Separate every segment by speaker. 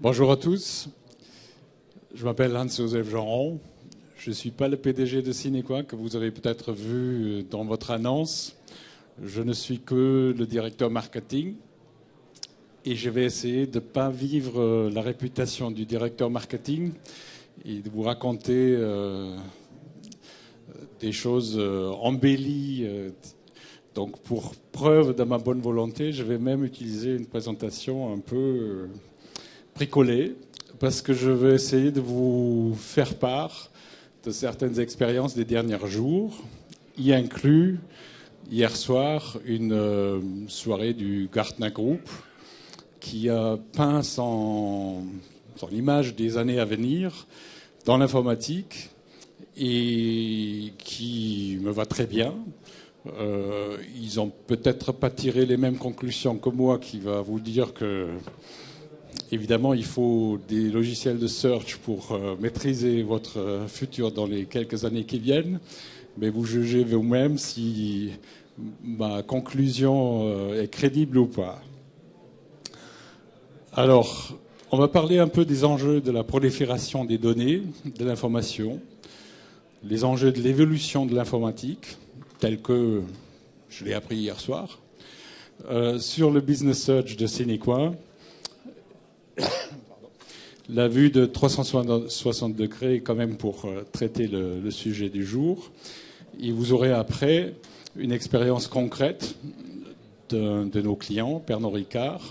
Speaker 1: Bonjour à tous, je m'appelle Hans-Joseph Jeanron, je ne suis pas le PDG de Cinequa que vous avez peut-être vu dans votre annonce, je ne suis que le directeur marketing et je vais essayer de ne pas vivre la réputation du directeur marketing et de vous raconter des choses embellies. Donc pour preuve de ma bonne volonté, je vais même utiliser une présentation un peu bricolée parce que je vais essayer de vous faire part de certaines expériences des derniers jours, y inclut hier soir une soirée du Gartner Group qui a peint son image des années à venir dans l'informatique et qui me va très bien. Ils n'ont peut-être pas tiré les mêmes conclusions que moi qui va vous dire que évidemment il faut des logiciels de search pour maîtriser votre futur dans les quelques années qui viennent, mais vous jugez vous-même si ma conclusion est crédible ou pas. Alors, on va parler un peu des enjeux de la prolifération des données, de l'information, les enjeux de l'évolution de l'informatique, tels que je l'ai appris hier soir, sur le business search de Cinequa, la vue de 360 degrés quand même pour traiter le sujet du jour. Et vous aurez après une expérience concrète de nos clients, Pernod Ricard,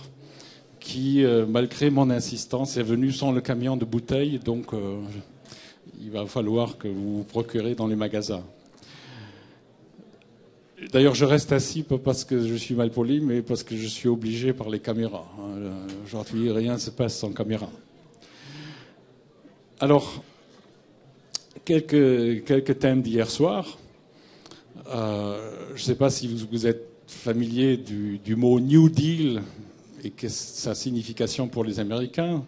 Speaker 1: qui, malgré mon insistance, est venu sans le camion de bouteilles, donc il va falloir que vous vous procurez dans les magasins. D'ailleurs, je reste assis pas parce que je suis mal poli, mais parce que je suis obligé par les caméras. Aujourd'hui, rien ne se passe sans caméra. Alors, quelques thèmes d'hier soir. Je ne sais pas si vous êtes familier du mot New Deal et que sa signification pour les Américains.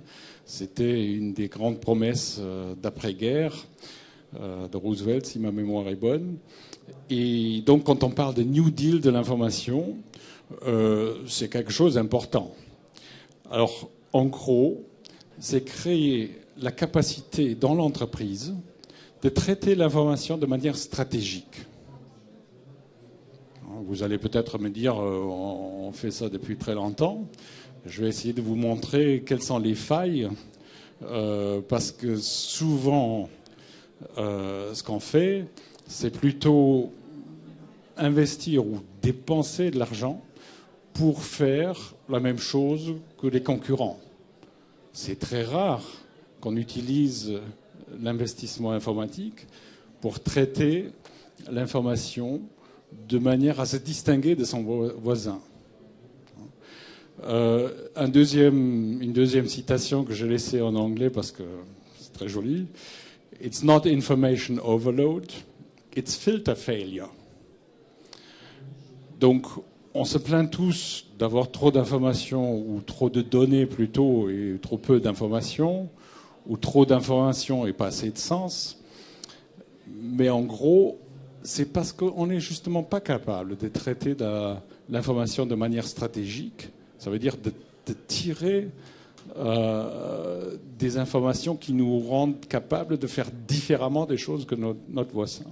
Speaker 1: C'était une des grandes promesses d'après-guerre de Roosevelt, si ma mémoire est bonne. Et donc, quand on parle de New Deal de l'information, c'est quelque chose d'important. Alors, en gros, c'est créer la capacité dans l'entreprise de traiter l'information de manière stratégique. Vous allez peut-être me dire, on fait ça depuis très longtemps. Je vais essayer de vous montrer quelles sont les failles, parce que souvent, ce qu'on fait, c'est plutôt investir ou dépenser de l'argent pour faire la même chose que les concurrents. C'est très rare qu'on utilise l'investissement informatique pour traiter l'information de manière à se distinguer de son voisin. Une deuxième citation que j'ai laissée en anglais parce que c'est très joli. It's not information overload, it's filter failure. Donc, on se plaint tous d'avoir trop d'informations ou trop de données plutôt et trop peu d'informations, ou trop d'informations et pas assez de sens. Mais en gros, c'est parce qu'on n'est justement pas capable de traiter l'information de manière stratégique. Ça veut dire de tirer des informations qui nous rendent capables de faire différemment des choses que notre voisin.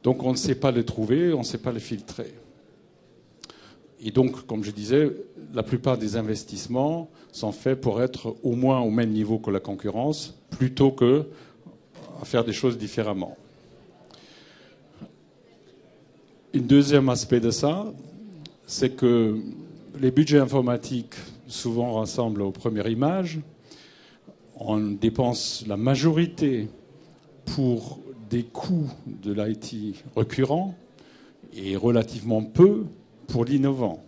Speaker 1: Donc on ne sait pas les trouver, on ne sait pas les filtrer. Et donc, comme je disais, la plupart des investissements sont faits pour être au moins au même niveau que la concurrence, plutôt que à faire des choses différemment. Un deuxième aspect de ça, c'est que les budgets informatiques souvent rassemblent aux premières images. On dépense la majorité pour des coûts de l'IT récurrents et relativement peu pour l'innovant.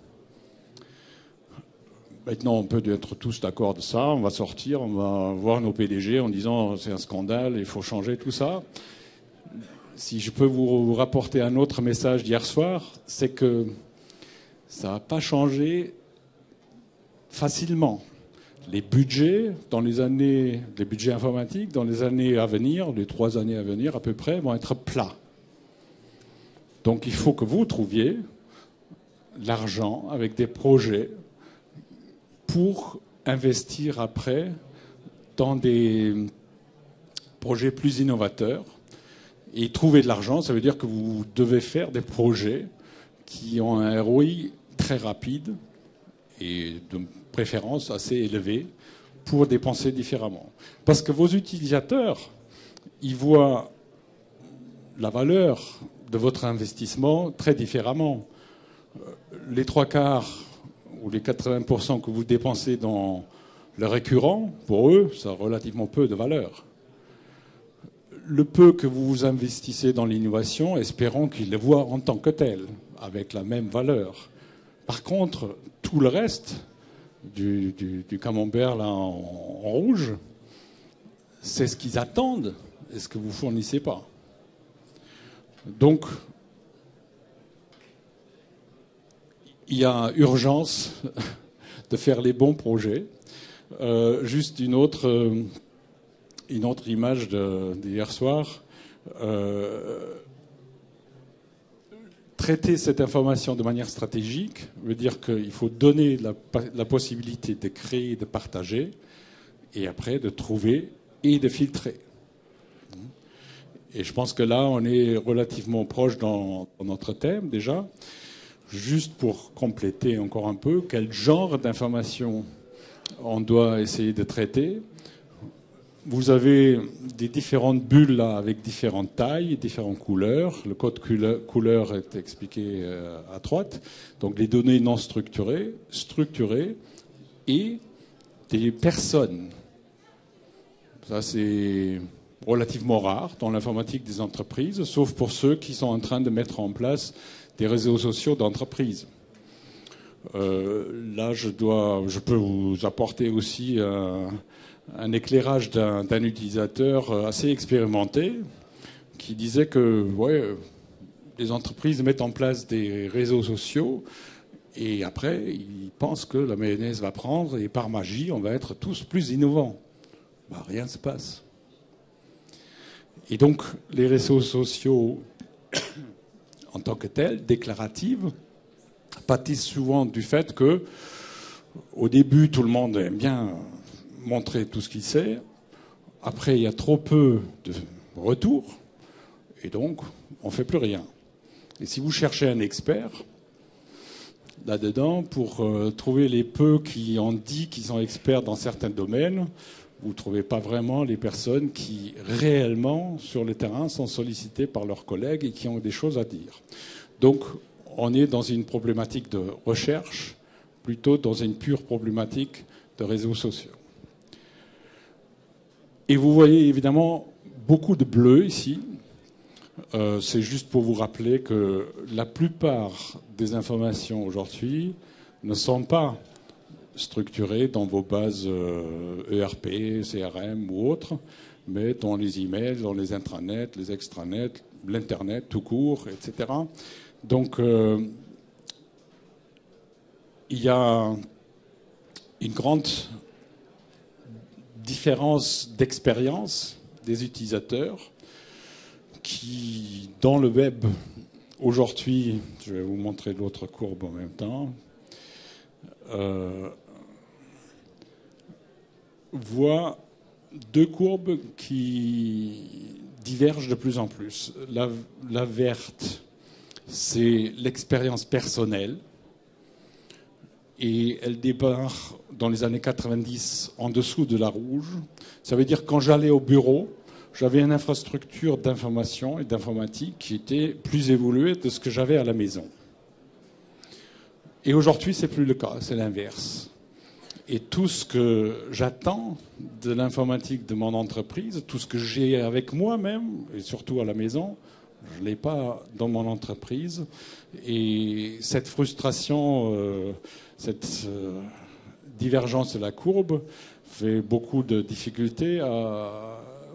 Speaker 1: Maintenant, on peut être tous d'accord de ça. On va sortir, on va voir nos PDG en disant c'est un scandale, il faut changer tout ça. Si je peux vous rapporter un autre message d'hier soir, c'est que ça n'a pas changé facilement. Les budgets informatiques dans les années à venir, les 3 années à venir à peu près, vont être plats. Donc il faut que vous trouviez l'argent avec des projets pour investir après dans des projets plus innovateurs. Et trouver de l'argent, ça veut dire que vous devez faire des projets qui ont un ROI très rapide et de préférence assez élevé pour dépenser différemment. Parce que vos utilisateurs, ils voient la valeur de votre investissement très différemment. Les 3/4 ou les 80% que vous dépensez dans le récurrent, pour eux, ça a relativement peu de valeur. Le peu que vous investissez dans l'innovation, espérons qu'ils le voient en tant que tel, avec la même valeur. Par contre, tout le reste du camembert là, en rouge, c'est ce qu'ils attendent et ce que vous ne fournissez pas. Donc, il y a urgence de faire les bons projets. Juste une autre image d'hier soir. Traiter cette information de manière stratégique veut dire qu'il faut donner la possibilité de créer, de partager, et après de trouver et de filtrer. Et je pense que là, on est relativement proche dans notre thème déjà. Juste pour compléter encore un peu, quel genre d'informations on doit essayer de traiter. Vous avez des différentes bulles là, avec différentes tailles, différentes couleurs. Le code couleur est expliqué à droite. Donc les données non structurées, structurées et des personnes. Ça, c'est relativement rare dans l'informatique des entreprises, sauf pour ceux qui sont en train de mettre en place des réseaux sociaux d'entreprise. Là, je peux vous apporter aussi un éclairage d'un utilisateur assez expérimenté qui disait que les entreprises mettent en place des réseaux sociaux et après, ils pensent que la mayonnaise va prendre et par magie, on va être tous plus innovants. Rien ne se passe. Et donc, les réseaux sociaux, en tant que tels, déclaratifs, pâtissent souvent du fait que, au début, tout le monde aime bien montrer tout ce qu'il sait. Après, il y a trop peu de retours. Et donc, on ne fait plus rien. Et si vous cherchez un expert, là-dedans, pour trouver les peu qui ont dit qu'ils sont experts dans certains domaines, vous ne trouvez pas vraiment les personnes qui, réellement, sur le terrain, sont sollicitées par leurs collègues et qui ont des choses à dire. Donc, on est dans une problématique de recherche, plutôt dans une pure problématique de réseaux sociaux. Et vous voyez évidemment beaucoup de bleu ici. C'est juste pour vous rappeler que la plupart des informations aujourd'hui ne sont pas structurées dans vos bases ERP, CRM ou autres, mais dans les emails, dans les intranets, les extranets, l'Internet tout court, etc. Donc, il y a une grande différence d'expérience des utilisateurs qui, dans le web, aujourd'hui, je vais vous montrer l'autre courbe en même temps, voit deux courbes qui divergent de plus en plus. La verte, c'est l'expérience personnelle et elle débarque dans les années 90 en dessous de la rouge. Ça veut dire que quand j'allais au bureau, j'avais une infrastructure d'information et d'informatique qui était plus évoluée de ce que j'avais à la maison. Et aujourd'hui, c'est plus le cas, c'est l'inverse. Et tout ce que j'attends de l'informatique de mon entreprise, tout ce que j'ai avec moi-même, et surtout à la maison, je ne l'ai pas dans mon entreprise. Et cette frustration, cette divergence de la courbe fait beaucoup de difficultés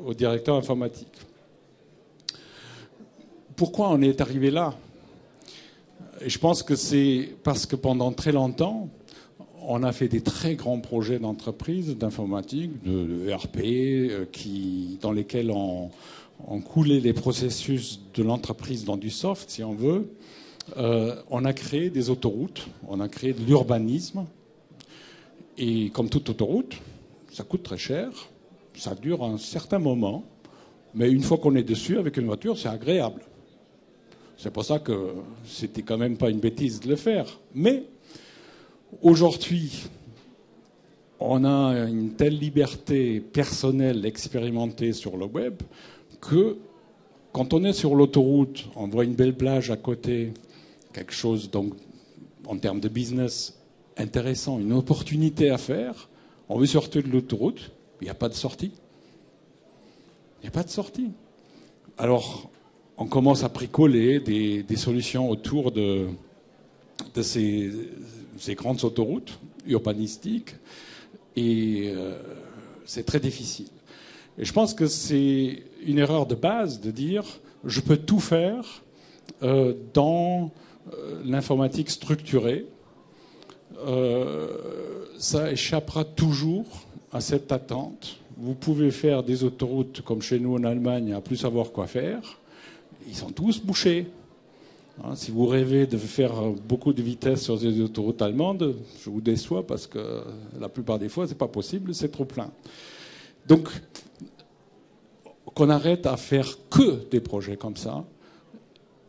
Speaker 1: au directeur informatique. Pourquoi on est arrivé là ? Et je pense que c'est parce que pendant très longtemps, on a fait des très grands projets d'entreprise, d'informatique, de ERP, dans lesquels on coulait les processus de l'entreprise dans du soft, si on veut. On a créé des autoroutes, on a créé de l'urbanisme. Et comme toute autoroute, ça coûte très cher. ça dure un certain moment, mais une fois qu'on est dessus avec une voiture, c'est agréable. C'est pour ça que c'était quand même pas une bêtise de le faire. Mais aujourd'hui, on a une telle liberté personnelle expérimentée sur le web que quand on est sur l'autoroute, on voit une belle plage à côté, quelque chose donc en termes de business intéressant, une opportunité à faire, on veut sortir de l'autoroute, il n'y a pas de sortie. Il n'y a pas de sortie. Alors, on commence à bricoler des solutions autour de ces grandes autoroutes urbanistiques et c'est très difficile. Et je pense que c'est une erreur de base de dire je peux tout faire dans l'informatique structurée. Ça échappera toujours à cette attente. Vous pouvez faire des autoroutes comme chez nous en Allemagne à plus savoir quoi faire. Ils sont tous bouchés. Si vous rêvez de faire beaucoup de vitesse sur des autoroutes allemandes, je vous déçois parce que la plupart des fois, c'est pas possible, c'est trop plein. Donc, qu'on arrête à faire que des projets comme ça.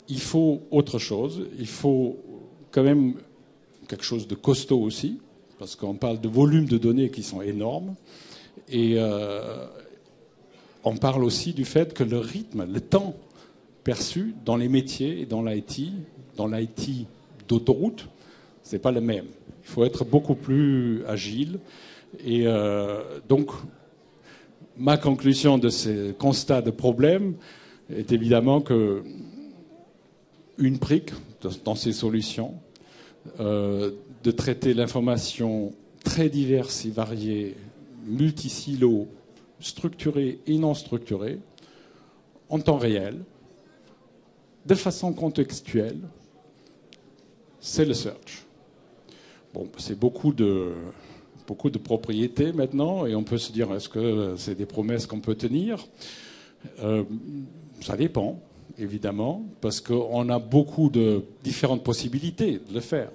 Speaker 1: Il faut autre chose. Il faut quand même quelque chose de costaud aussi, parce qu'on parle de volumes de données qui sont énormes. Et on parle aussi du fait que le rythme, le temps perçu dans les métiers et dans l'IT d'autoroute, c'est pas le même. Il faut être beaucoup plus agile. Et donc, ma conclusion de ces constats de problème est évidemment que une brique dans ces solutions, de traiter l'information très diverse et variée, multisilos, structurée et non structurée, en temps réel, de façon contextuelle, c'est le search. Bon, c'est beaucoup de propriétés maintenant, et on peut se dire, est-ce que c'est des promesses qu'on peut tenir ? Ça dépend, évidemment, parce qu'on a beaucoup de différentes possibilités de le faire.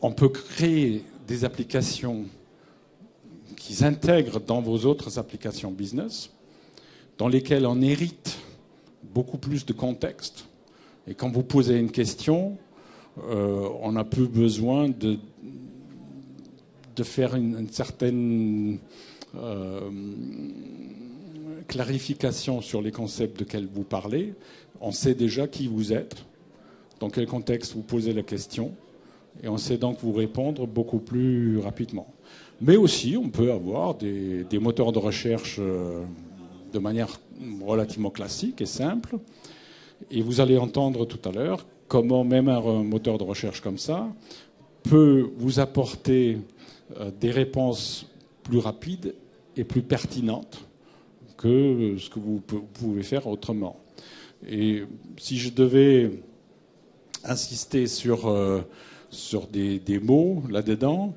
Speaker 1: On peut créer des applications qui s'intègrent dans vos autres applications business, dans lesquelles on hérite beaucoup plus de contexte. Et quand vous posez une question, on n'a plus besoin de faire une certaine clarification sur les concepts desquels vous parlez. On sait déjà qui vous êtes, dans quel contexte vous posez la question, et on sait donc vous répondre beaucoup plus rapidement. Mais aussi, on peut avoir des moteurs de recherche de manière relativement classique et simple. Et vous allez entendre tout à l'heure comment même un moteur de recherche comme ça peut vous apporter des réponses plus rapides et plus pertinentes que ce que vous pouvez faire autrement. Et si je devais insister sur des mots là-dedans,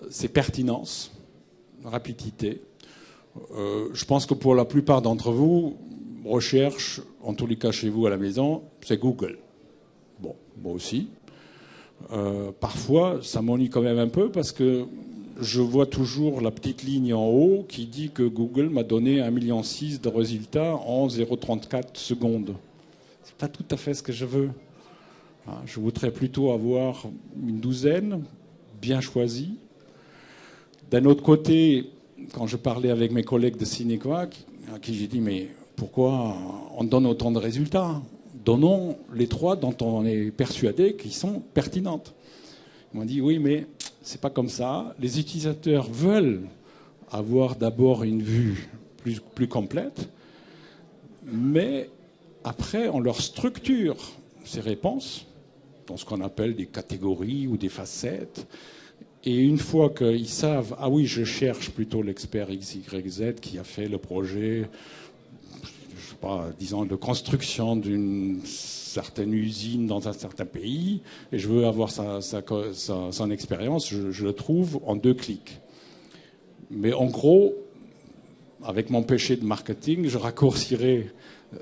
Speaker 1: c'est pertinence, rapidité. Je pense que pour la plupart d'entre vous, recherche, en tous les cas chez vous à la maison, c'est Google. Bon, moi aussi. Parfois, ça m'ennuie quand même un peu parce que je vois toujours la petite ligne en haut qui dit que Google m'a donné 1,6 million de résultats en 0,34 secondes. C'est pas tout à fait ce que je veux. Je voudrais plutôt avoir une douzaine bien choisis. D'un autre côté, quand je parlais avec mes collègues de Cinequa, à qui j'ai dit mais pourquoi on donne autant de résultats ? Donnons les 3 dont on est persuadé qu'ils sont pertinentes. Ils m'ont dit oui, mais c'est pas comme ça. Les utilisateurs veulent avoir d'abord une vue plus complète, mais après on leur structure ces réponses dans ce qu'on appelle des catégories ou des facettes. Et une fois qu'ils savent, ah oui, je cherche plutôt l'expert XYZ qui a fait le projet, je sais pas, disons, de construction d'une certaine usine dans un certain pays, et je veux avoir son expérience, je le trouve en 2 clics. Mais en gros, avec mon péché de marketing, je raccourcirais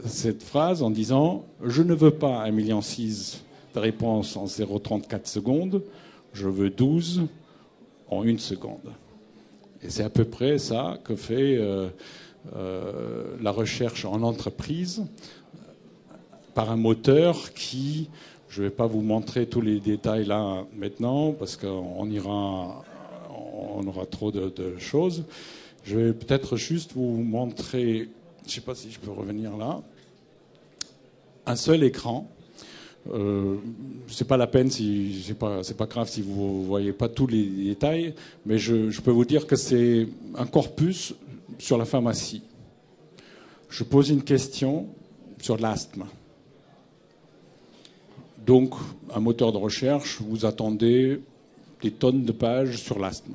Speaker 1: cette phrase en disant « Je ne veux pas 1,6 million de réponses en 0,34 secondes, je veux 12 en 1 seconde. » Et c'est à peu près ça que fait la recherche en entreprise par un moteur qui, je ne vais pas vous montrer tous les détails là maintenant parce qu'on aura trop de choses. Je vais peut-être juste vous montrer, je ne sais pas si je peux revenir là, un seul écran. C'est pas la peine, c'est pas grave si vous voyez pas tous les détails, mais je peux vous dire que c'est un corpus sur la pharmacie. Je pose une question sur l'asthme. Donc, un moteur de recherche, vous attendez des tonnes de pages sur l'asthme.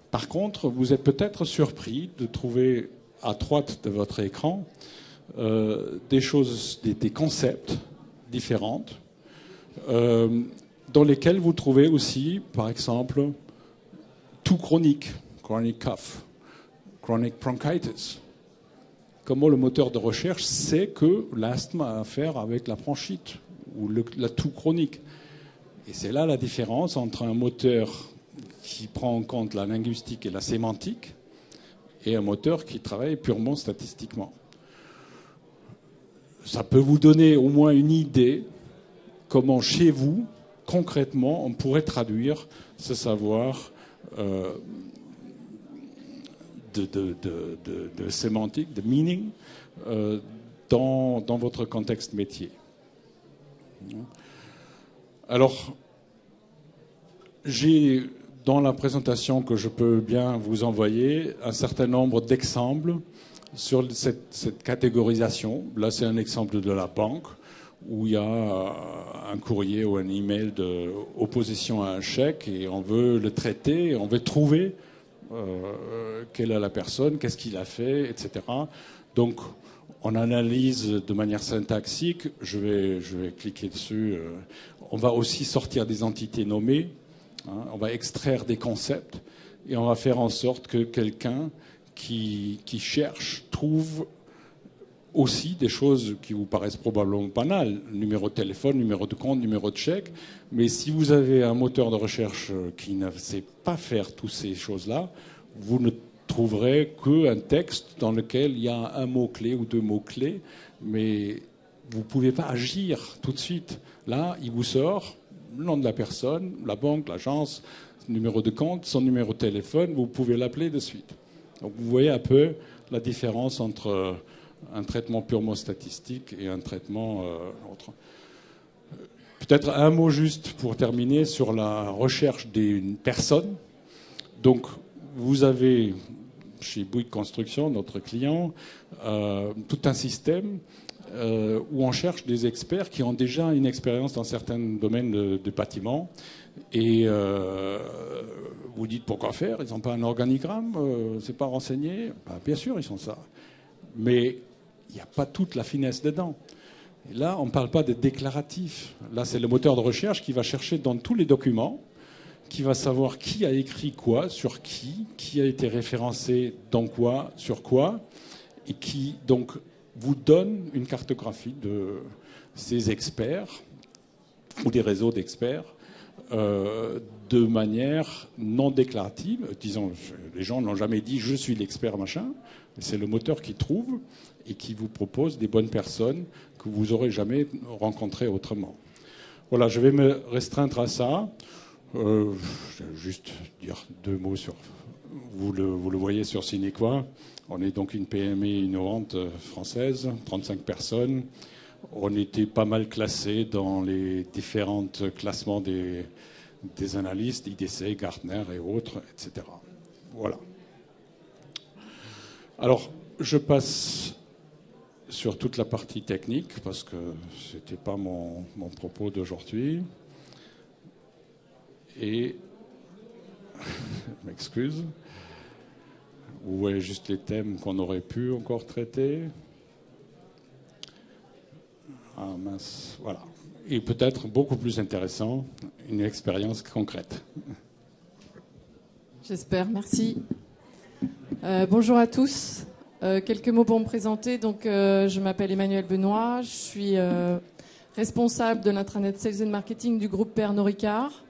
Speaker 1: Par contre, vous êtes peut-être surpris de trouver à droite de votre écran des choses, des concepts différentes, dans lesquels vous trouvez aussi, par exemple, tout chronique, chronic cough, chronic bronchitis. Comment le moteur de recherche sait que l'asthme a affaire avec la bronchite ou la toux chronique. Et c'est là la différence entre un moteur qui prend en compte la linguistique et la sémantique et un moteur qui travaille purement statistiquement. Ça peut vous donner au moins une idée comment chez vous, concrètement, on pourrait traduire ce savoir de sémantique, de meaning, dans votre contexte métier. Alors, j'ai dans la présentation que je peux bien vous envoyer un certain nombre d'exemples sur cette catégorisation. Là, c'est un exemple de la banque où il y a un courrier ou un email d'opposition à un chèque et on veut le traiter, on veut trouver quelle est la personne, qu'est-ce qu'il a fait, etc. Donc, on analyse de manière syntaxique. Je vais cliquer dessus. On va aussi sortir des entités nommées. On va extraire des concepts et on va faire en sorte que quelqu'un qui cherche trouve aussi des choses qui vous paraissent probablement banales. Numéro de téléphone, numéro de compte, numéro de chèque. Mais si vous avez un moteur de recherche qui ne sait pas faire toutes ces choses-là, vous ne trouverez qu'un texte dans lequel il y a un mot-clé ou deux mots-clés, mais vous ne pouvez pas agir tout de suite. Là, il vous sort le nom de la personne, la banque, l'agence, numéro de compte, son numéro de téléphone, vous pouvez l'appeler de suite. Donc vous voyez un peu la différence entre un traitement purement statistique et un traitement autre. Peut-être un mot juste pour terminer sur la recherche d'une personne. Donc vous avez chez Bouygues Construction, notre client, tout un système où on cherche des experts qui ont déjà une expérience dans certains domaines de bâtiment. Et vous dites pourquoi faire? Ils n'ont pas un organigramme? C'est pas renseigné? Bien sûr, ils sont ça. Mais il n'y a pas toute la finesse dedans. Et là, on ne parle pas de déclaratif. Là, c'est le moteur de recherche qui va chercher dans tous les documents, qui va savoir qui a écrit quoi, sur qui a été référencé dans quoi, sur quoi, et qui donc vous donne une cartographie de ces experts ou des réseaux d'experts de manière non déclarative. Disons, les gens n'ont jamais dit « je suis l'expert machin », c'est le moteur qui trouve et qui vous propose des bonnes personnes que vous n'aurez jamais rencontrées autrement. Voilà, je vais me restreindre à ça. Je vais juste dire deux mots sur... Vous le voyez sur Cinequa. On est donc une PME innovante française, 35 personnes. On était pas mal classés dans les différents classements des analystes, IDC, Gartner et autres, etc. Voilà. Alors, je passe sur toute la partie technique, parce que ce n'était pas mon propos d'aujourd'hui. Et, je m'excuse, vous voyez juste les thèmes qu'on aurait pu encore traiter. Ah mince, voilà. Et peut-être beaucoup plus intéressant, une expérience concrète.
Speaker 2: J'espère, merci. Bonjour à tous. Quelques mots pour me présenter. Donc, je m'appelle Emmanuelle Benoît. Je suis responsable de l'intranet Sales and Marketing du groupe Pernod Ricard.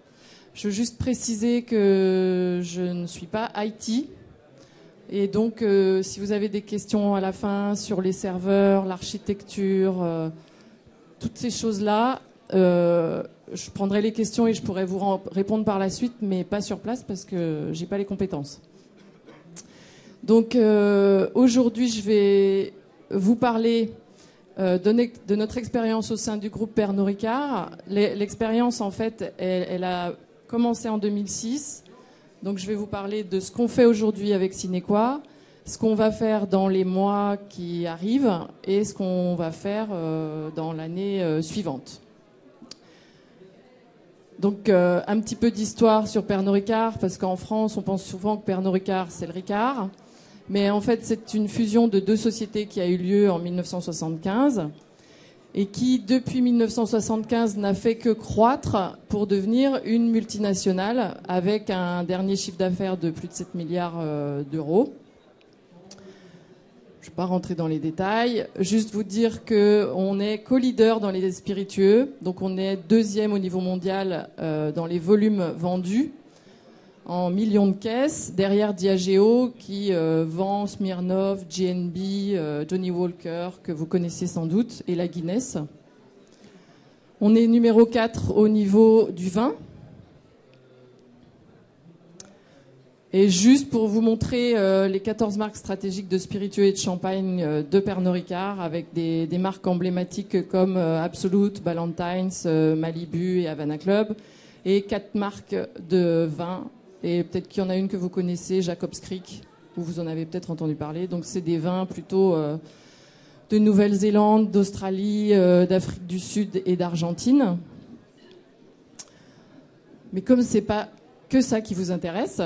Speaker 2: Je veux juste préciser que je ne suis pas IT. Et donc, si vous avez des questions à la fin sur les serveurs, l'architecture, toutes ces choses-là, je prendrai les questions et je pourrai vous répondre par la suite, mais pas sur place parce que j'ai pas les compétences. Donc, aujourd'hui, je vais vous parler de notre expérience au sein du groupe Pernod Ricard. L'expérience, en fait, elle a commencé en 2006. Donc, je vais vous parler de ce qu'on fait aujourd'hui avec Cinequa, ce qu'on va faire dans les mois qui arrivent et ce qu'on va faire dans l'année suivante. Donc, un petit peu d'histoire sur Pernod Ricard, parce qu'en France, on pense souvent que Pernod Ricard, c'est le Ricard. Mais en fait, c'est une fusion de deux sociétés qui a eu lieu en 1975 et qui, depuis 1975, n'a fait que croître pour devenir une multinationale avec un dernier chiffre d'affaires de plus de 7 milliards d'euros. Je ne vais pas rentrer dans les détails, juste vous dire qu'on est co-leader dans les spiritueux, donc on est deuxième au niveau mondial dans les volumes vendus, en millions de caisses, derrière Diageo qui vend Smirnoff, G&B, Johnny Walker, que vous connaissez sans doute, et la Guinness. On est numéro 4 au niveau du vin. Et juste pour vous montrer les 14 marques stratégiques de spiritueux et de champagne de Pernod Ricard, avec des marques emblématiques comme Absolut, Ballantine's, Malibu et Havana Club, et 4 marques de vin. Et peut-être qu'il y en a une que vous connaissez, Jacob's Creek, où vous en avez peut-être entendu parler. Donc c'est des vins plutôt de Nouvelle-Zélande, d'Australie, d'Afrique du Sud et d'Argentine. Mais comme c'est pas que ça qui vous intéresse,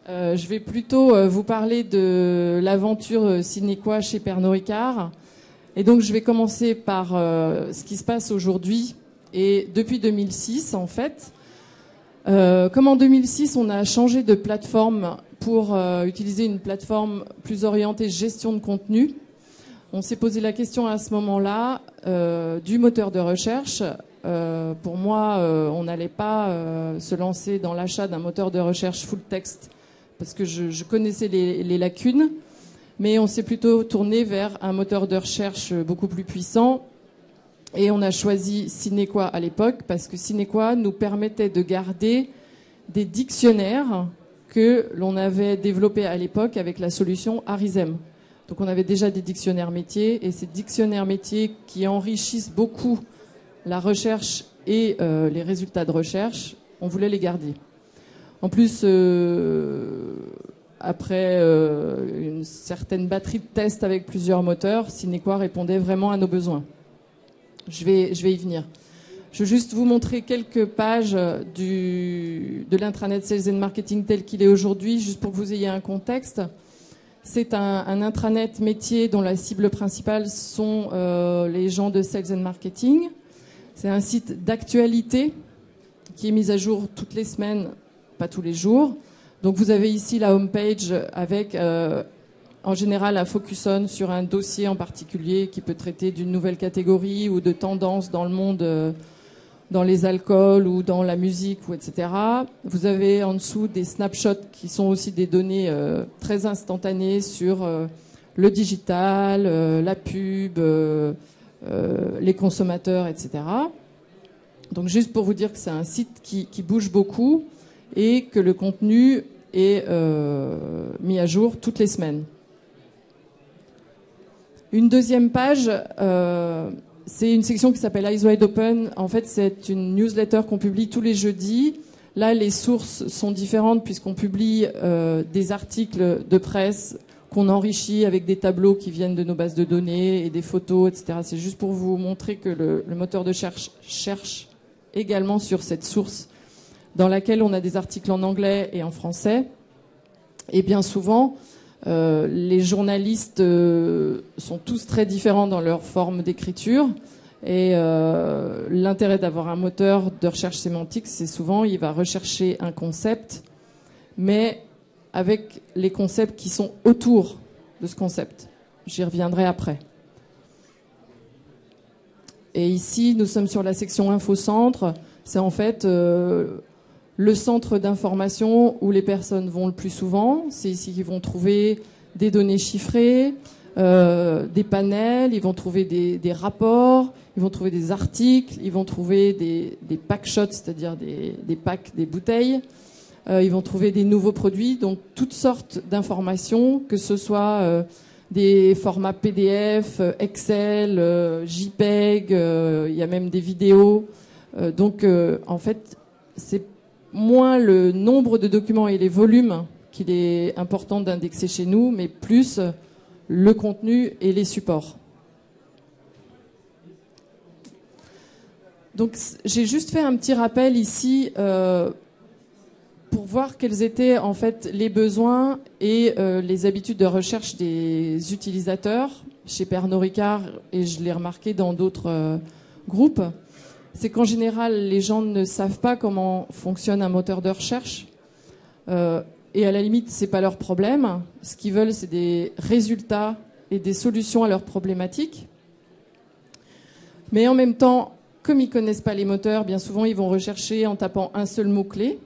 Speaker 2: je vais plutôt vous parler de l'aventure Cinequa chez Pernod Ricard. Et donc je vais commencer par ce qui se passe aujourd'hui et depuis 2006 en fait. Comme en 2006, on a changé de plateforme pour utiliser une plateforme plus orientée gestion de contenu. On s'est posé la question à ce moment-là du moteur de recherche. Pour moi, on n'allait pas se lancer dans l'achat d'un moteur de recherche full text parce que je connaissais les lacunes, mais on s'est plutôt tourné vers un moteur de recherche beaucoup plus puissant. Et on a choisi Cinequa à l'époque parce que Cinequa nous permettait de garder des dictionnaires que l'on avait développés à l'époque avec la solution Arisem. Donc on avait déjà des dictionnaires métiers et ces dictionnaires métiers qui enrichissent beaucoup la recherche et les résultats de recherche, on voulait les garder. En plus, après une certaine batterie de tests avec plusieurs moteurs, Cinequa répondait vraiment à nos besoins. Je vais y venir. Je veux juste vous montrer quelques pages de l'intranet Sales and Marketing tel qu'il est aujourd'hui, juste pour que vous ayez un contexte. C'est un intranet métier dont la cible principale sont les gens de Sales and Marketing. C'est un site d'actualité qui est mis à jour toutes les semaines, pas tous les jours. Donc vous avez ici la homepage avec... en général, un focus on sur un dossier en particulier qui peut traiter d'une nouvelle catégorie ou de tendances dans le monde, dans les alcools ou dans la musique, ou etc. Vous avez en dessous des snapshots qui sont aussi des données très instantanées sur le digital, la pub, les consommateurs, etc. Donc juste pour vous dire que c'est un site qui bouge beaucoup et que le contenu est mis à jour toutes les semaines. Une deuxième page, c'est une section qui s'appelle Eyes Wide Open. En fait, c'est une newsletter qu'on publie tous les jeudis. Là, les sources sont différentes puisqu'on publie des articles de presse qu'on enrichit avec des tableaux qui viennent de nos bases de données et des photos, etc. C'est juste pour vous montrer que le moteur de recherche cherche également sur cette source dans laquelle on a des articles en anglais et en français. Et bien souvent... les journalistes sont tous très différents dans leur forme d'écriture et l'intérêt d'avoir un moteur de recherche sémantique, c'est souvent il va rechercher un concept, mais avec les concepts qui sont autour de ce concept. J'y reviendrai après. Et ici, nous sommes sur la section Infocentre. C'est en fait le centre d'information où les personnes vont le plus souvent. C'est ici qu'ils vont trouver des données chiffrées, des panels, ils vont trouver des rapports, ils vont trouver des articles, ils vont trouver des pack shots, c'est-à-dire des packs, des bouteilles. Ils vont trouver des nouveaux produits, donc toutes sortes d'informations, que ce soit des formats PDF, Excel, JPEG, il y a même des vidéos. Donc en fait, c'est moins le nombre de documents et les volumes qu'il est important d'indexer chez nous, mais plus le contenu et les supports. Donc j'ai juste fait un petit rappel ici pour voir quels étaient en fait les besoins et les habitudes de recherche des utilisateurs chez Pernod Ricard, et je l'ai remarqué dans d'autres groupes. C'est qu'en général, les gens ne savent pas comment fonctionne un moteur de recherche. Et à la limite, c'est pas leur problème. Ce qu'ils veulent, c'est des résultats et des solutions à leurs problématiques. Mais en même temps, comme ils connaissent pas les moteurs, bien souvent, ils vont rechercher en tapant un seul mot-clé.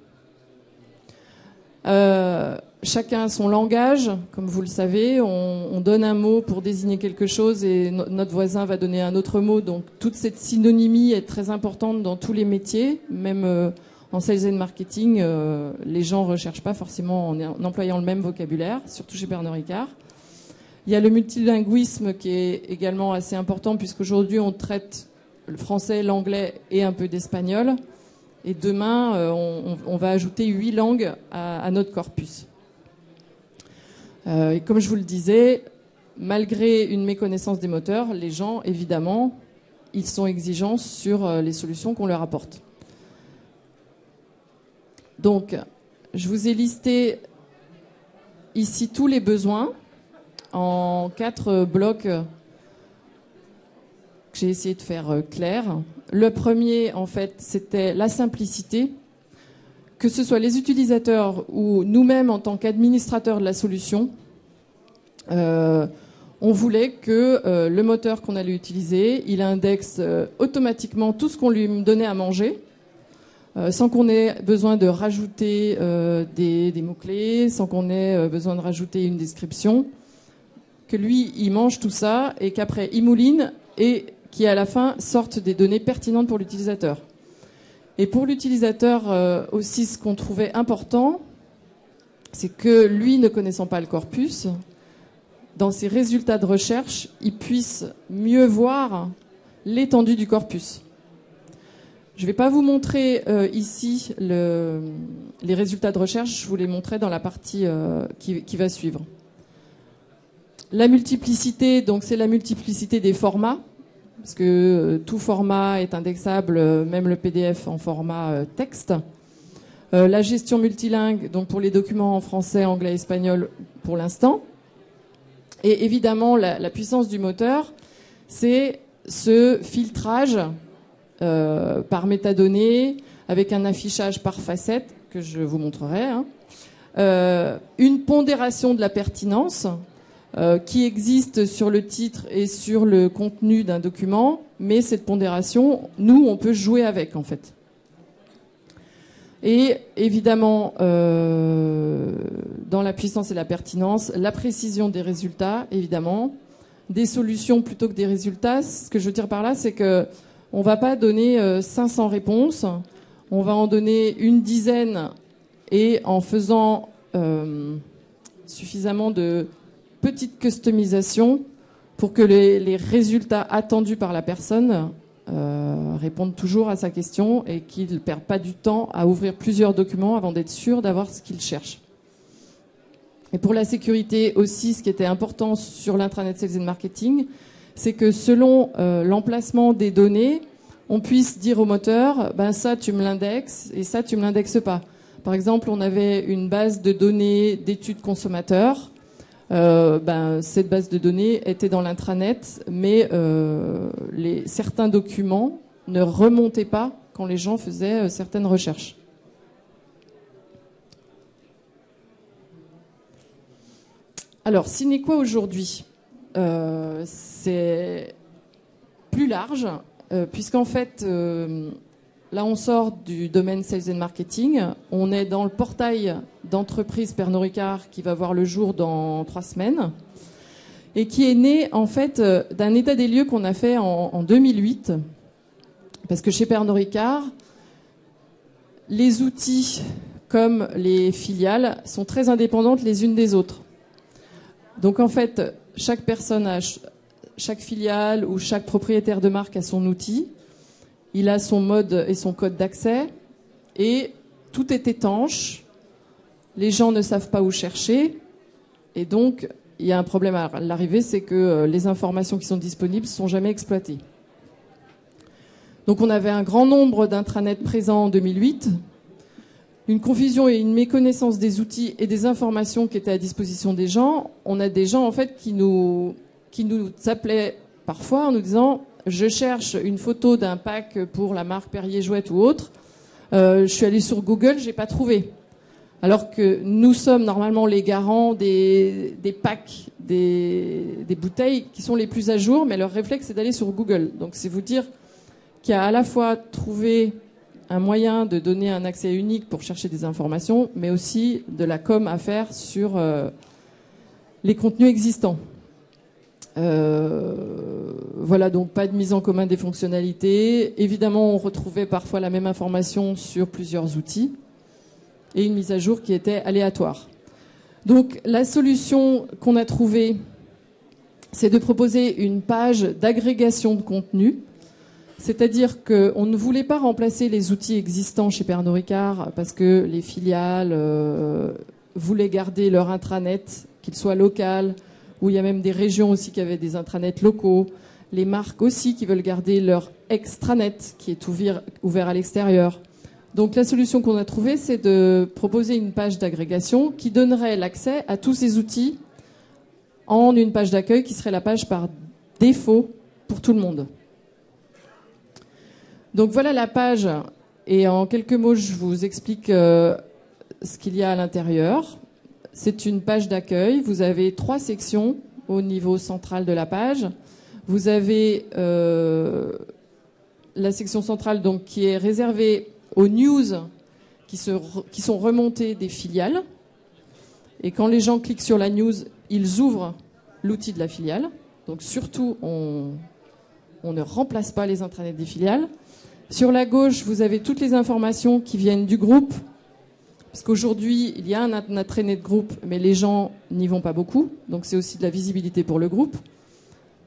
Speaker 2: Chacun a son langage, comme vous le savez. On donne un mot pour désigner quelque chose et notre voisin va donner un autre mot. Donc toute cette synonymie est très importante dans tous les métiers. Même en sales and marketing, les gens ne recherchent pas forcément en employant le même vocabulaire, surtout chez Pernod Ricard. Il y a le multilinguisme qui est également assez important, puisqu'aujourd'hui on traite le français, l'anglais et un peu d'espagnol. Et demain, on va ajouter 8 langues à notre corpus. Et comme je vous le disais, malgré une méconnaissance des moteurs, les gens, évidemment, ils sont exigeants sur les solutions qu'on leur apporte. Donc, je vous ai listé ici tous les besoins en 4 blocs que j'ai essayé de faire clair. Le premier, en fait, c'était la simplicité. Que ce soit les utilisateurs ou nous-mêmes en tant qu'administrateurs de la solution, on voulait que le moteur qu'on allait utiliser, il indexe automatiquement tout ce qu'on lui donnait à manger, sans qu'on ait besoin de rajouter des mots-clés, sans qu'on ait besoin de rajouter une description, que lui, il mange tout ça et qu'après, il mouline et qui à la fin sortent des données pertinentes pour l'utilisateur. Et pour l'utilisateur aussi, ce qu'on trouvait important, c'est que lui, ne connaissant pas le corpus, dans ses résultats de recherche, il puisse mieux voir l'étendue du corpus. Je ne vais pas vous montrer ici les résultats de recherche, je vous les montrerai dans la partie qui va suivre. La multiplicité, donc c'est la multiplicité des formats, parce que tout format est indexable, même le PDF en format texte. La gestion multilingue, donc pour les documents en français, anglais, espagnol pour l'instant. Et évidemment, la puissance du moteur, c'est ce filtrage par métadonnées, avec un affichage par facette, que je vous montrerai. Une pondération de la pertinence, qui existe sur le titre et sur le contenu d'un document, mais cette pondération, nous, on peut jouer avec, en fait. Et évidemment, dans la puissance et la pertinence, la précision des résultats, évidemment, des solutions plutôt que des résultats. Ce que je veux dire par là, c'est que on va pas donner 500 réponses, on va en donner une dizaine, et en faisant suffisamment de petite customisation pour que les résultats attendus par la personne répondent toujours à sa question et qu'il ne perd pas du temps à ouvrir plusieurs documents avant d'être sûr d'avoir ce qu'il cherche. Et pour la sécurité aussi, ce qui était important sur l'intranet Sales and Marketing, c'est que selon l'emplacement des données, on puisse dire au moteur, ben ça tu me l'indexes et ça tu me l'indexes pas. Par exemple, on avait une base de données d'études consommateurs. Cette base de données était dans l'intranet, mais certains documents ne remontaient pas quand les gens faisaient certaines recherches. Alors, Sine Qua aujourd'hui, c'est plus large, puisqu'en fait, là, on sort du domaine Sales and Marketing. On est dans le portail d'entreprise Pernod Ricard qui va voir le jour dans 3 semaines et qui est né, en fait, d'un état des lieux qu'on a fait en 2008. Parce que chez Pernod Ricard, les outils comme les filiales sont très indépendantes les unes des autres. Donc, en fait, chaque personne a... Chaque filiale ou chaque propriétaire de marque a son outil. Il a son mode et son code d'accès. Et tout est étanche. Les gens ne savent pas où chercher. Et donc, il y a un problème à l'arrivée, c'est que les informations qui sont disponibles ne sont jamais exploitées. Donc, on avait un grand nombre d'intranets présents en 2008. Une confusion et une méconnaissance des outils et des informations qui étaient à disposition des gens. On a des gens, en fait, qui nous appelaient parfois en nous disant « Je cherche une photo d'un pack pour la marque Perrier Jouette ou autre. Je suis allé sur Google, j'ai pas trouvé. » Alors que nous sommes normalement les garants des packs, des bouteilles qui sont les plus à jour, mais leur réflexe c'est d'aller sur Google. Donc c'est vous dire qu'il y a à la fois trouvé un moyen de donner un accès unique pour chercher des informations, mais aussi de la com à faire sur les contenus existants. Voilà, donc pas de mise en commun des fonctionnalités. Évidemment, on retrouvait parfois la même information sur plusieurs outils et une mise à jour qui était aléatoire. Donc la solution qu'on a trouvée, c'est de proposer une page d'agrégation de contenu. C'est-à-dire qu'on ne voulait pas remplacer les outils existants chez Pernod Ricard parce que les filiales voulaient garder leur intranet, qu'il soit local, où il y a même des régions aussi qui avaient des intranets locaux, les marques aussi qui veulent garder leur extranet qui est ouvert à l'extérieur. Donc la solution qu'on a trouvée, c'est de proposer une page d'agrégation qui donnerait l'accès à tous ces outils en une page d'accueil qui serait la page par défaut pour tout le monde. Donc voilà la page et en quelques mots, je vous explique ce qu'il y a à l'intérieur. C'est une page d'accueil. Vous avez 3 sections au niveau central de la page. Vous avez la section centrale donc, qui est réservée aux news qui sont remontées des filiales. Et quand les gens cliquent sur la news, ils ouvrent l'outil de la filiale. Donc surtout, on ne remplace pas les intranets des filiales. Sur la gauche, vous avez toutes les informations qui viennent du groupe. Parce qu'aujourd'hui, il y a un intranet de groupe, mais les gens n'y vont pas beaucoup. Donc c'est aussi de la visibilité pour le groupe.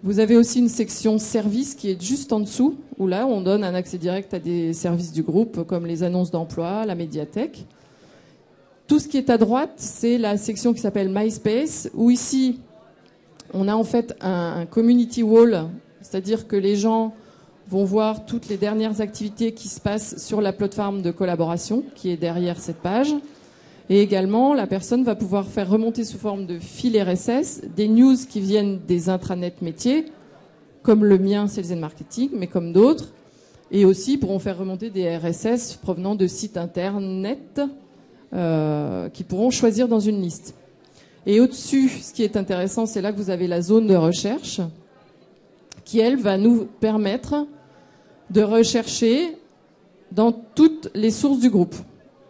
Speaker 2: Vous avez aussi une section services qui est juste en dessous, où là, on donne un accès direct à des services du groupe, comme les annonces d'emploi, la médiathèque. Tout ce qui est à droite, c'est la section qui s'appelle MySpace, où ici, on a en fait un community wall, c'est-à-dire que les gens vont voir toutes les dernières activités qui se passent sur la plateforme de collaboration qui est derrière cette page. Et également, la personne va pouvoir faire remonter sous forme de fil RSS des news qui viennent des intranets métiers, comme le mien, Sales and Marketing, mais comme d'autres. Et aussi pourront faire remonter des RSS provenant de sites internet qui pourront choisir dans une liste. Et au-dessus, ce qui est intéressant, c'est là que vous avez la zone de recherche qui, elle, va nous permettre de rechercher dans toutes les sources du groupe.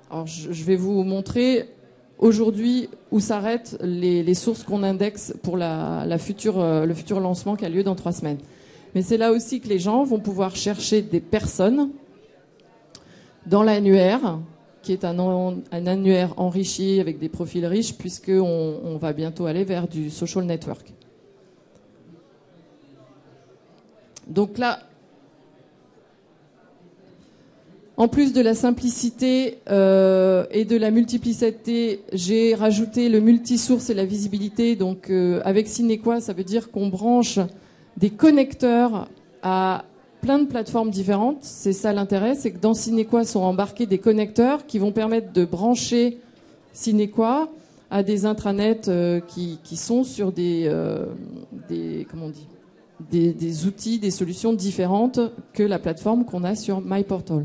Speaker 2: Alors, je vais vous montrer aujourd'hui où s'arrêtent les sources qu'on indexe pour le futur lancement qui a lieu dans 3 semaines. Mais c'est là aussi que les gens vont pouvoir chercher des personnes dans l'annuaire, qui est un annuaire enrichi avec des profils riches, puisqu'on va bientôt aller vers du social network. Donc là, en plus de la simplicité et de la multiplicité, j'ai rajouté le multisource et la visibilité. Donc avec Cinequa, ça veut dire qu'on branche des connecteurs à plein de plateformes différentes. C'est ça l'intérêt, c'est que dans Cinequa sont embarqués des connecteurs qui vont permettre de brancher Cinequa à des intranets qui sont sur des outils, des solutions différentes que la plateforme qu'on a sur MyPortal.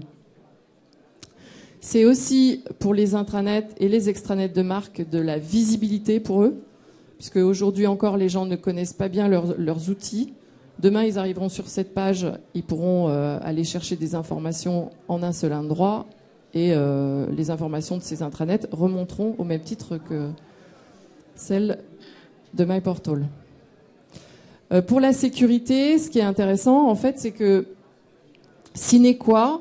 Speaker 2: C'est aussi pour les intranets et les extranets de marque de la visibilité pour eux, puisque aujourd'hui encore les gens ne connaissent pas bien leurs outils. Demain, ils arriveront sur cette page, ils pourront aller chercher des informations en un seul endroit et les informations de ces intranets remonteront au même titre que celles de MyPortal. Pour la sécurité, ce qui est intéressant, en fait, c'est que SineQua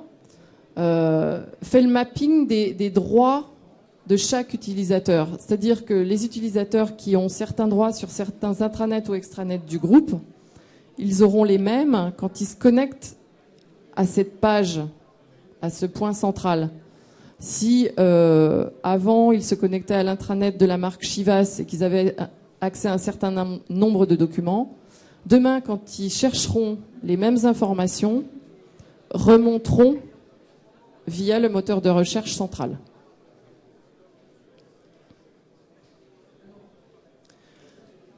Speaker 2: fait le mapping des droits de chaque utilisateur. C'est-à-dire que les utilisateurs qui ont certains droits sur certains intranets ou extranets du groupe, ils auront les mêmes quand ils se connectent à cette page, à ce point central. Si avant, ils se connectaient à l'intranet de la marque Chivas et qu'ils avaient accès à un certain nombre de documents, demain, quand ils chercheront les mêmes informations, remonteront via le moteur de recherche central.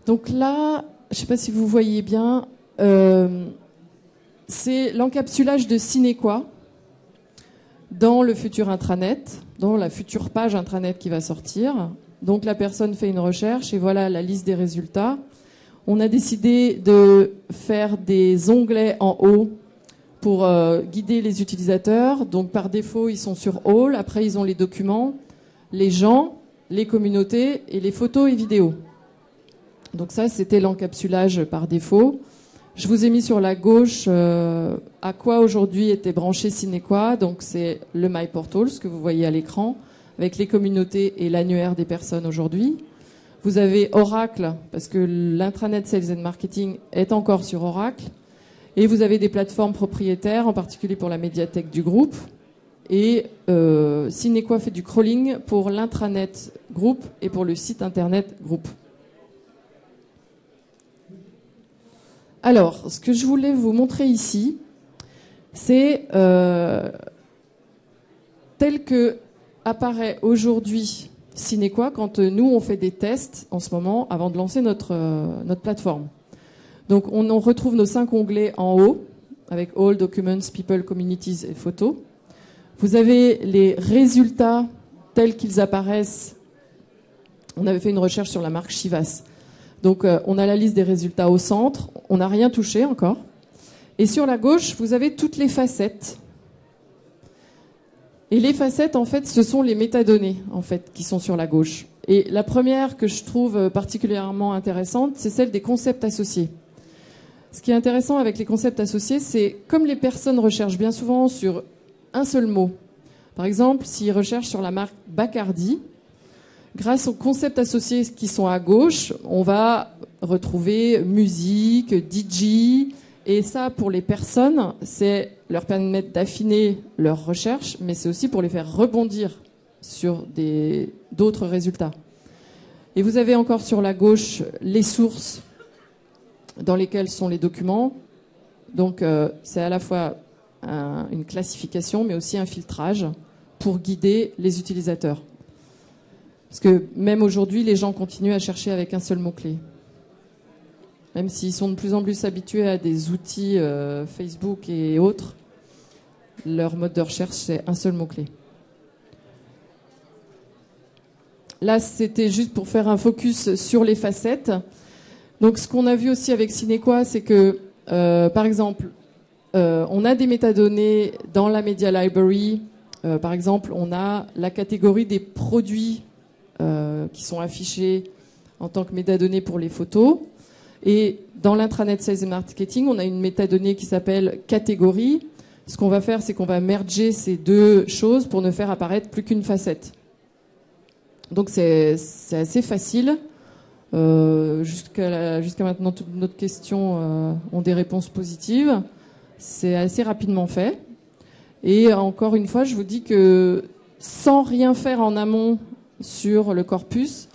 Speaker 2: Donc là, je ne sais pas si vous voyez bien, c'est l'encapsulage de SineQua dans le futur intranet, dans la future page intranet qui va sortir. Donc la personne fait une recherche et voilà la liste des résultats. On a décidé de faire des onglets en haut pour guider les utilisateurs. Donc par défaut, ils sont sur All. Après, ils ont les documents, les gens, les communautés et les photos et vidéos. Donc ça, c'était l'encapsulage par défaut. Je vous ai mis sur la gauche à quoi aujourd'hui était branché SineQua. Donc c'est le MyPortal, ce que vous voyez à l'écran, avec les communautés et l'annuaire des personnes aujourd'hui. Vous avez Oracle, parce que l'intranet Sales and Marketing est encore sur Oracle. Et vous avez des plateformes propriétaires, en particulier pour la médiathèque du groupe. Et SineQua fait du crawling pour l'intranet groupe et pour le site internet groupe. Alors, ce que je voulais vous montrer ici, c'est tel que apparaît aujourd'hui SineQua quand nous, on fait des tests en ce moment avant de lancer notre plateforme. Donc, on retrouve nos 5 onglets en haut, avec All, Documents, People, Communities et Photos. Vous avez les résultats tels qu'ils apparaissent. On avait fait une recherche sur la marque Chivas. Donc, on a la liste des résultats au centre. On n'a rien touché encore. Et sur la gauche, vous avez toutes les facettes. Et les facettes, en fait, ce sont les métadonnées, en fait, qui sont sur la gauche. Et la première que je trouve particulièrement intéressante, c'est celle des concepts associés. Ce qui est intéressant avec les concepts associés, c'est comme les personnes recherchent bien souvent sur un seul mot. Par exemple, s'ils recherchent sur la marque Bacardi, grâce aux concepts associés qui sont à gauche, on va retrouver musique, DJ, et ça, pour les personnes, c'est leur permettre d'affiner leur recherche, mais c'est aussi pour les faire rebondir sur d'autres résultats. Et vous avez encore sur la gauche les sources dans lesquelles sont les documents. Donc, c'est à la fois une classification, mais aussi un filtrage pour guider les utilisateurs. Parce que même aujourd'hui, les gens continuent à chercher avec un seul mot-clé. Même s'ils sont de plus en plus habitués à des outils Facebook et autres, leur mode de recherche, c'est un seul mot-clé. Là, c'était juste pour faire un focus sur les facettes. Donc, ce qu'on a vu aussi avec SineQua, c'est que, par exemple, on a des métadonnées dans la Media Library. Par exemple, on a la catégorie des produits qui sont affichés en tant que métadonnées pour les photos. Et dans l'intranet Sales and Marketing, on a une métadonnée qui s'appelle catégorie. Ce qu'on va faire, c'est qu'on va merger ces deux choses pour ne faire apparaître plus qu'une facette. Donc c'est assez facile. Jusqu'à maintenant, toutes nos questions ont des réponses positives. C'est assez rapidement fait. Et encore une fois, je vous dis que sans rien faire en amont sur le corpus,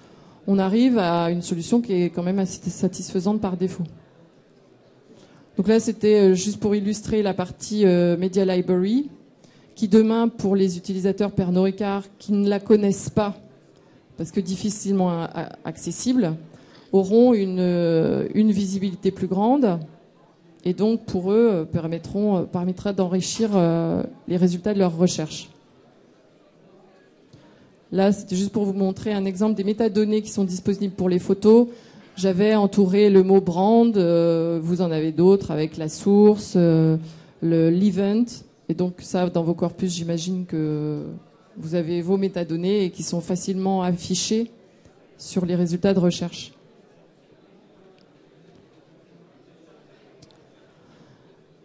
Speaker 2: on arrive à une solution qui est quand même assez satisfaisante par défaut. Donc là, c'était juste pour illustrer la partie Media Library, qui demain, pour les utilisateurs Pernod Ricard qui ne la connaissent pas, parce que difficilement accessible, auront une visibilité plus grande, et donc pour eux permettra d'enrichir les résultats de leur recherche. Là, c'était juste pour vous montrer un exemple des métadonnées qui sont disponibles pour les photos. j'avais entouré le mot brand. Vous en avez d'autres avec la source, l'event. Et donc ça, dans vos corpus, j'imagine que vous avez vos métadonnées et qui sont facilement affichées sur les résultats de recherche.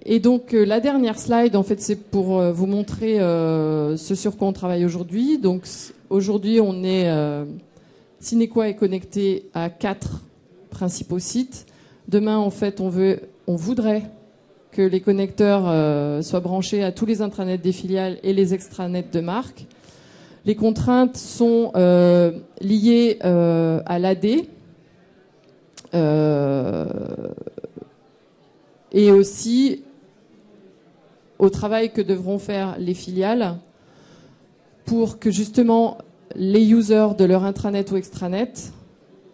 Speaker 2: Et donc la dernière slide, en fait, c'est pour vous montrer ce sur quoi on travaille aujourd'hui. Donc aujourd'hui, on est Cinequa est connecté à 4 principaux sites. Demain, en fait, on voudrait que les connecteurs soient branchés à tous les intranets des filiales et les extranets de marque. Les contraintes sont liées à l'AD et aussi au travail que devront faire les filiales pour que justement les users de leur intranet ou extranet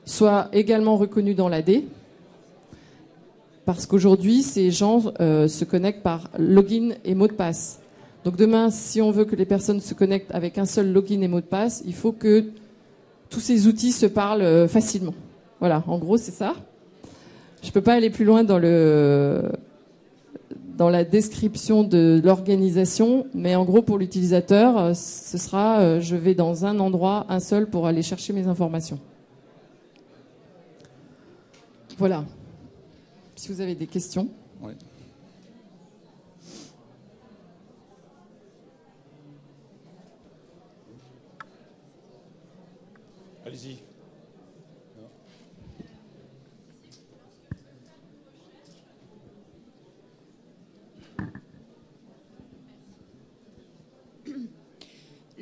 Speaker 2: soient également reconnus dans l'AD. Parce qu'aujourd'hui, ces gens se connectent par login et mot de passe. Donc demain, si on veut que les personnes se connectent avec un seul login et mot de passe, il faut que tous ces outils se parlent facilement. Voilà, en gros, c'est ça. Je ne peux pas aller plus loin dans la description de l'organisation, mais en gros, pour l'utilisateur, ce sera je vais dans un endroit, un seul, pour aller chercher mes informations. Voilà. Si vous avez des questions.
Speaker 1: Ouais. Allez-y.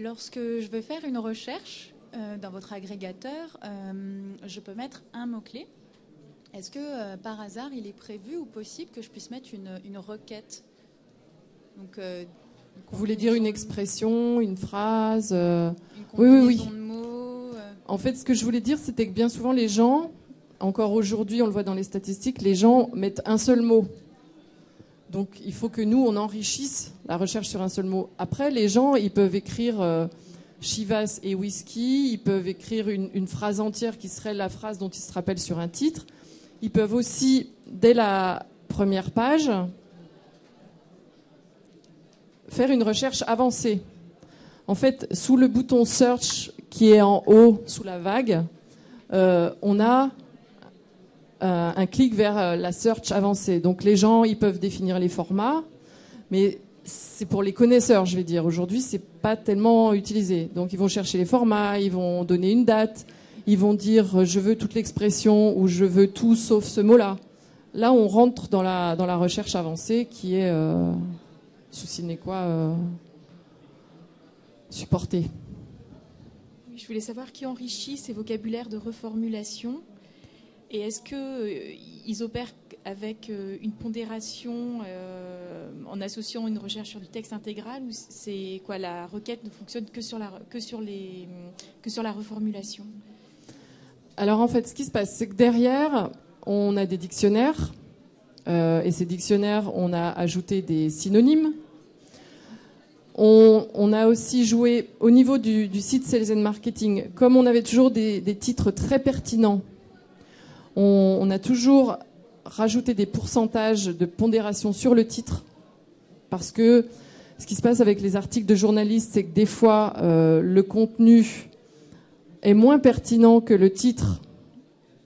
Speaker 3: Lorsque je veux faire une recherche dans votre agrégateur, je peux mettre un mot-clé. Est-ce que par hasard, il est prévu ou possible que je puisse mettre une requête? Donc,
Speaker 2: vous voulez dire une expression, une phrase
Speaker 3: une
Speaker 2: Oui.
Speaker 3: de mots
Speaker 2: En fait, ce que je voulais dire, c'était que bien souvent, les gens, encore aujourd'hui, on le voit dans les statistiques, les gens mettent un seul mot. Donc, il faut que nous, on enrichisse la recherche sur un seul mot. Après, les gens, ils peuvent écrire Chivas et whisky, ils peuvent écrire une phrase entière qui serait la phrase dont ils se rappellent sur un titre. Ils peuvent aussi, dès la première page, faire une recherche avancée. En fait, sous le bouton Search qui est en haut, sous la vague, on a un clic vers la Search avancée. Donc les gens, ils peuvent définir les formats, mais c'est pour les connaisseurs, je vais dire. Aujourd'hui, c'est pas tellement utilisé. Donc ils vont chercher les formats, ils vont donner une date, ils vont dire je veux toute l'expression ou je veux tout sauf ce mot-là. Là, on rentre dans la recherche avancée qui est sous Cinequa supportée.
Speaker 4: Oui, je voulais savoir qui enrichit ces vocabulaires de reformulation et est-ce qu'ils opèrent avec une pondération en associant une recherche sur du texte intégral ou c'est quoi, la requête ne fonctionne que sur la reformulation?
Speaker 2: Alors en fait, ce qui se passe, c'est que derrière, on a des dictionnaires et ces dictionnaires, on a ajouté des synonymes. On a aussi joué au niveau du site Sales and Marketing, comme on avait toujours des titres très pertinents. On a toujours rajouté des pourcentages de pondération sur le titre parce que ce qui se passe avec les articles de journalistes, c'est que des fois, le contenu est moins pertinent que le titre,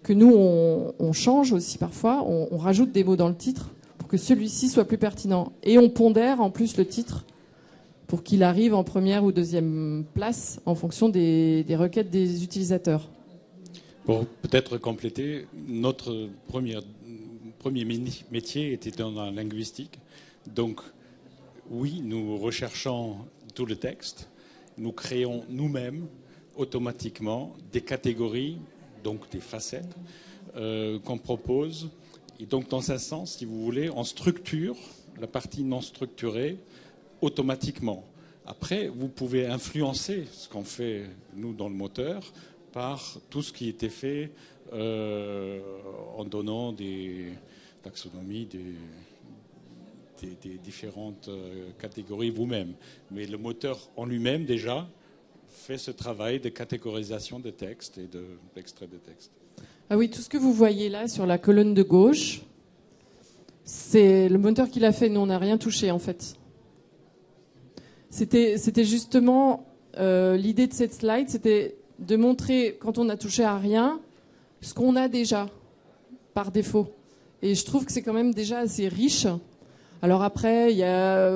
Speaker 2: que nous, on change aussi parfois. On rajoute des mots dans le titre pour que celui-ci soit plus pertinent. Et on pondère en plus le titre pour qu'il arrive en première ou deuxième place en fonction des requêtes des utilisateurs.
Speaker 1: Pour peut-être compléter, notre premier métier était dans la linguistique. Donc, oui, nous recherchons tout le texte. Nous créons nous-mêmes automatiquement des catégories, donc des facettes, qu'on propose. Et donc, dans un sens, si vous voulez, on structure la partie non structurée automatiquement. Après, vous pouvez influencer ce qu'on fait, nous, dans le moteur, par tout ce qui était fait en donnant des taxonomies, des différentes catégories vous-même. Mais le moteur en lui-même, déjà, fait ce travail de catégorisation de textes et d'extrait de texte.
Speaker 2: Ah oui, tout ce que vous voyez là sur la colonne de gauche, c'est le moteur qui l'a fait. Nous, on n'a rien touché en fait. C'était justement l'idée de cette slide, c'était de montrer, quand on n'a touché à rien, ce qu'on a déjà par défaut. Et je trouve que c'est quand même déjà assez riche. Alors après, il y a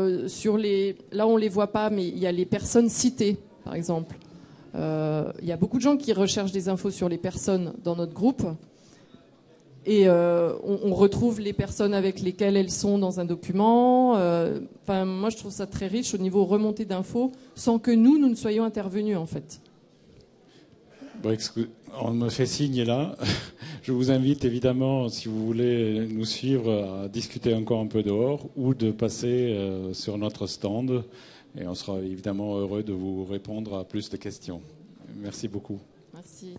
Speaker 2: là on les voit pas, mais il y a les personnes citées, par exemple. Il y a beaucoup de gens qui recherchent des infos sur les personnes dans notre groupe. Et on retrouve les personnes avec lesquelles elles sont dans un document. Moi, je trouve ça très riche au niveau remontée d'infos, sans que nous ne soyons intervenus, en fait.
Speaker 1: Bon, on me fait signe là. Je vous invite évidemment, si vous voulez nous suivre, à discuter encore un peu dehors ou de passer sur notre stand. Et on sera évidemment heureux de vous répondre à plus de questions. Merci beaucoup.
Speaker 2: Merci.